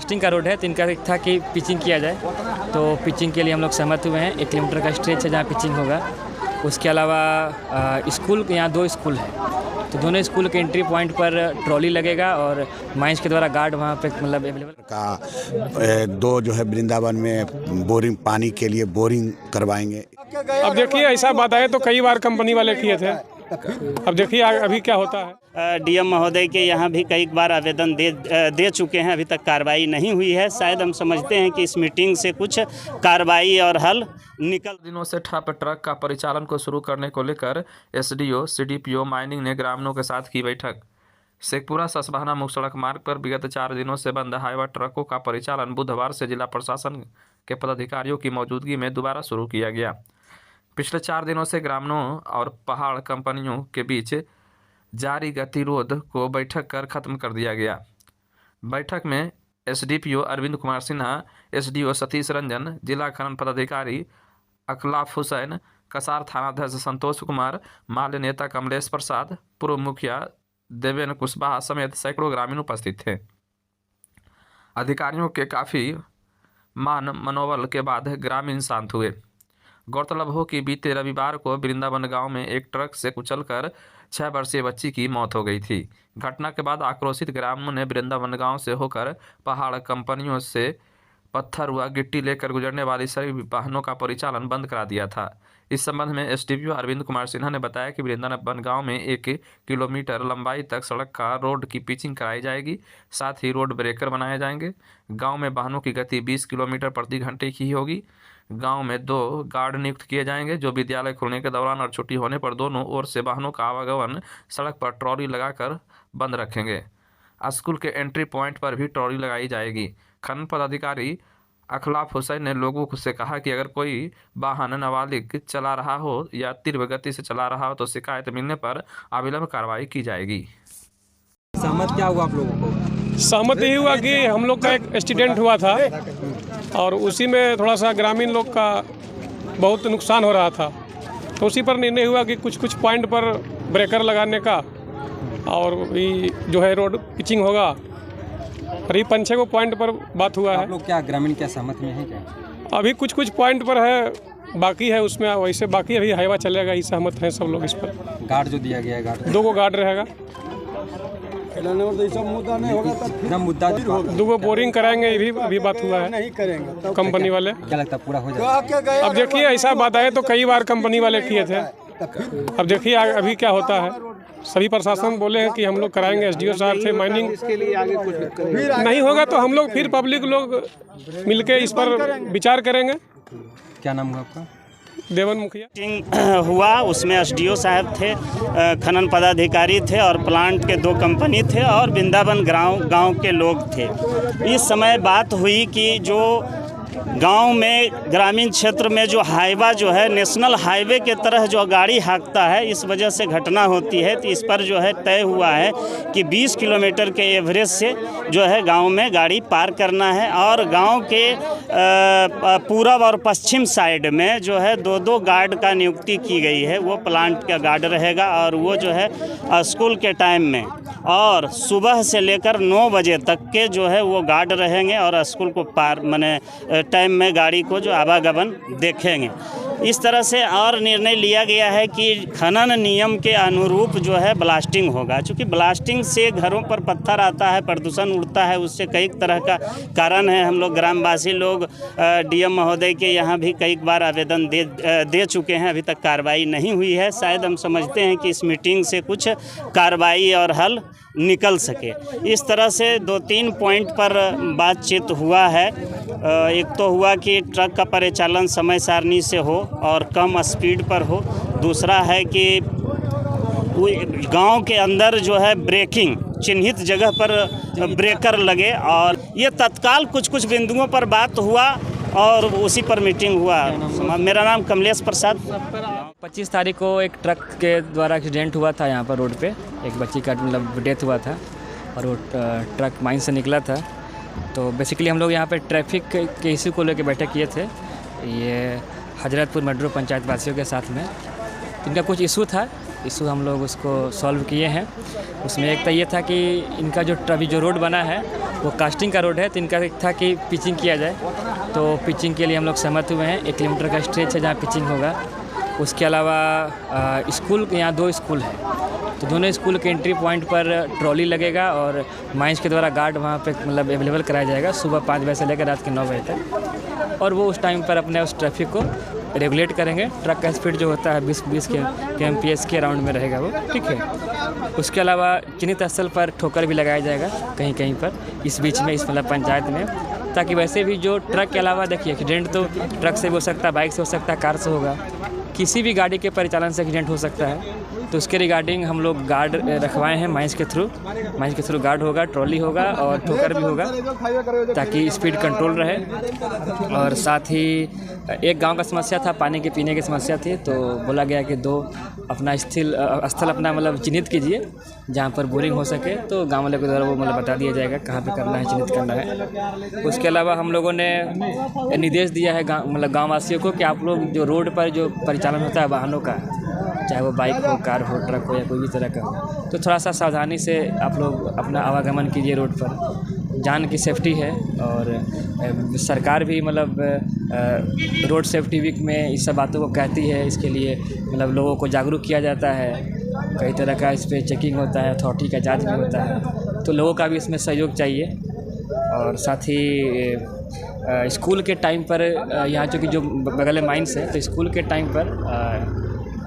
Blasting का road है, तो इनका था कि पिचिंग किया जाए, तो पिचिंग के लिए हम लोग सहमत हुए हैं। 1 किलोमीटर का स्ट्रेच है जहाँ पिचिंग होगा। उसके अलावा स्कूल यहाँ 2 स्कूल हैं, तो दोनों स्कूल के एंट्री पॉइंट पर ट्रॉली लगेगा और माइंस के द्वारा गार्ड वहाँ पे मतलब अवेलेबल का 2 जो है वृंदावन में बोरिंग पानी के लिए बोरिंग करवाएंगे। अब देखिए ऐसा बात आए तो कई बार कंपनी वाले किए थे, अब देखिए अभी क्या होता है। डीएम महोदय के यहाँ भी कई बार आवेदन दे चुके हैं, अभी तक कार्रवाई नहीं हुई है। शायद हम समझते हैं कि इस मीटिंग से कुछ कार्रवाई और हल निकल। दिनों से ठप ट्रक का परिचालन को शुरू करने को लेकर एसडीओ सीडीपीओ माइनिंग ने ग्रामीणों के साथ की बैठक। शेखपुरा ससबाहना मुख्य सड़क मार्ग पर विगत 4 दिनों से बंद हाईवा ट्रकों का परिचालन बुधवार से जिला प्रशासन के पदाधिकारियों की मौजूदगी में दोबारा शुरू किया गया। पिछले 4 दिनों से ग्रामीणों और पहाड़ कंपनियों के बीच जारी गतिरोध को बैठक कर खत्म कर दिया गया। बैठक में एसडीपीओ अरविंद कुमार सिन्हा, एसडीओ सतीश रंजन, जिला खनन पदाधिकारी अखलाफ हुसैन, कसार थानाध्यक्ष संतोष कुमार, माल्य नेता कमलेश प्रसाद, पूर्व मुखिया देवेंद्र कुशवाहा समेत सैकड़ों ग्रामीण उपस्थित थे। अधिकारियों के काफ़ी मान मनोबल के बाद ग्रामीण शांत हुए। गौरतलब हो कि बीते रविवार को वृंदावन गांव में एक ट्रक से कुचलकर 6 वर्षीय बच्ची की मौत हो गई थी। घटना के बाद आक्रोशित ग्रामीणों ने वृंदावन गांव से होकर पहाड़ कंपनियों से पत्थर व गिट्टी लेकर गुजरने वाली सभी वाहनों का परिचालन बंद करा दिया था। इस संबंध में एसडीपीओ अरविंद कुमार सिन्हा ने बताया कि वृंदावन गांव में 1 किलोमीटर लंबाई तक सड़क का रोड की पिचिंग कराई जाएगी, साथ ही रोड ब्रेकर बनाए जाएंगे। गांव में वाहनों की गति 20 किलोमीटर प्रति घंटे की होगी। गांव में 2 गार्ड नियुक्त किए जाएंगे जो विद्यालय खुलने के दौरान और छुट्टी होने पर दोनों ओर से वाहनों का आवागमन सड़क पर ट्रॉली लगाकर बंद रखेंगे। स्कूल के एंट्री पॉइंट पर भी ट्रॉली लगाई जाएगी। खनन पदाधिकारी अखलाफ हुसैन ने लोगों से कहा कि अगर कोई वाहन नाबालिग चला रहा हो या तीव्र गति से चला रहा हो तो शिकायत मिलने पर अविलंब कार्रवाई की जाएगी। सहमत क्या हुआ आप लोगों को? सहमत यही हुआ कि हम लोग का एक एक्सीडेंट हुआ था और उसी में थोड़ा सा ग्रामीण लोग का बहुत नुकसान हो रहा था, तो उसी पर निर्णय हुआ कि कुछ पॉइंट पर ब्रेकर लगाने का और भी जो है रोड पिचिंग होगा। करीब 5-6 को पॉइंट पर बात हुआ है। आप लोग क्या ग्रामीण क्या सहमत में हैं क्या? अभी कुछ पॉइंट पर है, बाकी है उसमें वैसे बाकी अभी हाईवा चलेगा, ही सहमत हैं सब लोग इस पर। गार्ड जो दिया गया है गार्ड 2 को गार्ड रहेगा। मुद्दा 2 को बोरिंग कराएंगे, ये भी अभी बात हुआ है नहीं करेंगे। कंपनी वाले क्या लगता है पूरा हो जाएगा? अब देखिए ऐसा बात आए तो कई बार कंपनी वाले किए थे, अब देखिए अभी क्या होता है। सभी प्रशासन बोले हैं कि हम लोग कराएंगे, एसडीओ साहब थे माइनिंग, इसके लिए आगे कुछ नहीं होगा तो हम लोग फिर पब्लिक लोग मिलके इस पर विचार करेंगे। क्या नाम हुआ आपका? देवन मुखिया। मीटिंग हुआ, उसमें एसडीओ साहब थे, खनन पदाधिकारी थे और प्लांट के 2 कंपनी थे और वृंदावन गांव के लोग थे। इस समय बात हुई कि जो गांव में ग्रामीण क्षेत्र में जो हाईवा जो है नेशनल हाईवे के तरह जो गाड़ी हाँकता है, इस वजह से घटना होती है। तो इस पर जो है तय हुआ है कि 20 किलोमीटर के एवरेज से जो है गांव में गाड़ी पार करना है और गांव के पूरब और पश्चिम साइड में जो है 2 गार्ड का नियुक्ति की गई है। वो प्लांट का गार्ड रहेगा और वो जो है स्कूल के टाइम में और सुबह से लेकर 9 बजे तक के जो है वो गार्ड रहेंगे और स्कूल को पार माने टाइम में गाड़ी को जो आवागमन देखेंगे। इस तरह से और निर्णय लिया गया है कि खनन नियम के अनुरूप जो है ब्लास्टिंग होगा। चूँकि ब्लास्टिंग से घरों पर पत्थर आता है, प्रदूषण उड़ता है, उससे कई तरह का कारण है। हम लोग ग्रामवासी लोग डीएम महोदय के यहाँ भी कई बार आवेदन दे चुके हैं, अभी तक कार्रवाई नहीं हुई है। शायद हम समझते हैं कि इस मीटिंग से कुछ कार्रवाई और हल निकल सके। इस तरह से 2-3 पॉइंट पर बातचीत हुआ है। एक तो हुआ कि ट्रक का परिचालन समय सारणी से हो और कम स्पीड पर हो। दूसरा है कि गांव के अंदर जो है ब्रेकिंग चिन्हित जगह पर ब्रेकर लगे और ये तत्काल कुछ बिंदुओं पर बात हुआ और उसी पर मीटिंग हुआ। मेरा नाम कमलेश प्रसाद। 25 तारीख को एक ट्रक के द्वारा एक्सीडेंट हुआ था यहाँ पर रोड पे, एक बच्ची का मतलब डेथ हुआ था और वो ट्रक माइन से निकला था। तो बेसिकली हम लोग यहाँ पे ट्रैफिक के इशू को लेकर बैठक किए थे, ये हजरतपुर मडरू पंचायत वासियों के साथ में। इनका कुछ इशू था इशू हम लोग उसको सॉल्व किए हैं। उसमें एक तो ये था कि इनका जो अभी जो रोड बना है वो कास्टिंग का रोड है, तो इनका एक था कि पिचिंग किया जाए, तो पिचिंग के लिए हम लोग सहमत हुए हैं। 1 किलोमीटर का स्ट्रेच है जहाँ पिचिंग होगा। उसके अलावा स्कूल यहाँ 2 स्कूल हैं, तो दोनों स्कूल के एंट्री पॉइंट पर ट्रॉली लगेगा और माइंस के द्वारा गार्ड वहाँ पे मतलब अवेलेबल कराया जाएगा सुबह 5 बजे से लेकर रात के 9 बजे तक, और वो उस टाइम पर अपने उस ट्रैफिक को रेगुलेट करेंगे। ट्रक का स्पीड जो होता है 20 के एमपीएस के अराउंड में रहेगा वो, ठीक है। उसके अलावा चिन्हित स्थल पर ठोकर भी लगाया जाएगा कहीं कहीं पर इस बीच में, इस मतलब पंचायत में, ताकि वैसे भी जो ट्रक के अलावा देखिए एक्सीडेंट तो ट्रक से भी हो सकता है, बाइक से हो सकता है, कार से होगा, किसी भी गाड़ी के परिचालन से एक्सीडेंट हो सकता है। तो उसके रिगार्डिंग हम लोग गार्ड रखवाए हैं माइंस के थ्रू गार्ड होगा, ट्रॉली होगा और ठोकर भी होगा, ताकि स्पीड कंट्रोल रहे। और साथ ही एक गांव का समस्या था, पानी के पीने की समस्या थी, तो बोला गया कि 2 अपना स्थल अपना मतलब चिन्हित कीजिए जहां पर बोरिंग हो सके, तो गांव वाले के द्वारा वो मतलब बता दिया जाएगा कहां पे करना है, चिन्हित करना है। उसके अलावा हम लोगों ने निर्देश दिया है गाँव वासियों को कि आप लोग जो रोड पर जो परिचालन होता है वाहनों का, चाहे वो बाइक हो, कार हो, ट्रक हो या कोई भी तरह का हो, तो थोड़ा सा सावधानी से आप लोग अपना आवागमन कीजिए रोड पर। जान की सेफ्टी है, और सरकार भी मतलब रोड सेफ्टी वीक में इस सब बातों को कहती है। इसके लिए मतलब लोगों को जागरूक किया जाता है, कई तरह का इस पर चेकिंग होता है, अथॉरिटी का जांच भी होता है, तो लोगों का भी इसमें सहयोग चाहिए। और साथ ही स्कूल के टाइम पर यहाँ चूँकि जो बगल में माइंस है, तो स्कूल के टाइम पर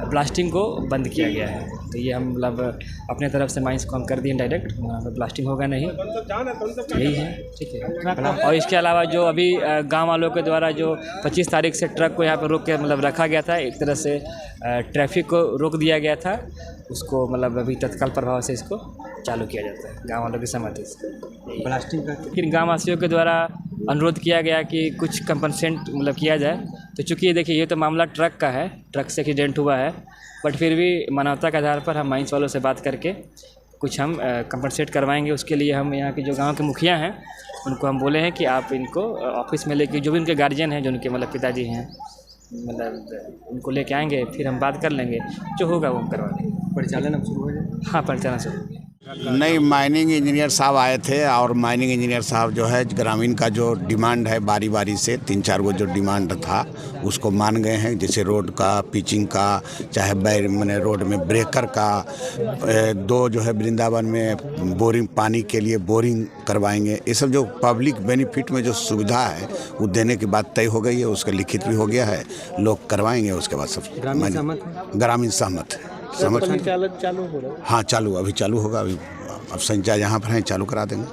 ब्लास्टिंग को बंद किया गया है, तो ये हम मतलब अपने तरफ से माइंस को हम कर दिए डायरेक्ट, वहाँ पर ब्लास्टिंग होगा नहीं, यही है, ठीक है। और इसके अलावा जो अभी गांव वालों के द्वारा जो 25 तारीख से ट्रक को यहाँ पर रोक के मतलब रखा गया था, एक तरह से ट्रैफिक को रोक दिया गया था, उसको मतलब अभी तत्काल प्रभाव से इसको चालू किया जाता है गाँव वालों की सहमति से। ब्लास्टिंग का फिर गाँव वासियों के द्वारा अनुरोध किया गया कि कुछ कंपनसेट मतलब किया जाए, तो चूँकि देखिए ये तो मामला ट्रक का है, ट्रक से एक्सीडेंट हुआ है, बट फिर भी मानवता के आधार पर हम माइंस वालों से बात करके कुछ हम कंपनसेट करवाएंगे। उसके लिए हम यहाँ के जो गांव के मुखिया हैं उनको हम बोले हैं कि आप इनको ऑफिस में लेके, जो भी उनके गार्जियन हैं, जो उनके मतलब पिताजी हैं, मतलब उनको लेके आएंगे, फिर हम बात कर लेंगे, जो होगा वो हम करवा देंगे। परिचालन अब शुरू हो जाए? हाँ, परिचालन शुरू हो गया। नहीं, माइनिंग इंजीनियर साहब आए थे, और माइनिंग इंजीनियर साहब जो है ग्रामीण का जो डिमांड है बारी बारी से 3-4 गो जो डिमांड था उसको मान गए हैं, जैसे रोड का, पिचिंग का, चाहे मैंने रोड में ब्रेकर का, 2 जो है वृंदावन में बोरिंग, पानी के लिए बोरिंग करवाएंगे। ये सब जो पब्लिक बेनिफिट में जो सुविधा है वो देने की बात तय हो गई है, उसका लिखित भी हो गया है, लोग करवाएंगे। उसके बाद सब ग्रामीण सहमत है। चालू हो रहा है? हाँ, चालू अभी चालू होगा, अभी अब संचार यहाँ पर है, चालू करा देंगे।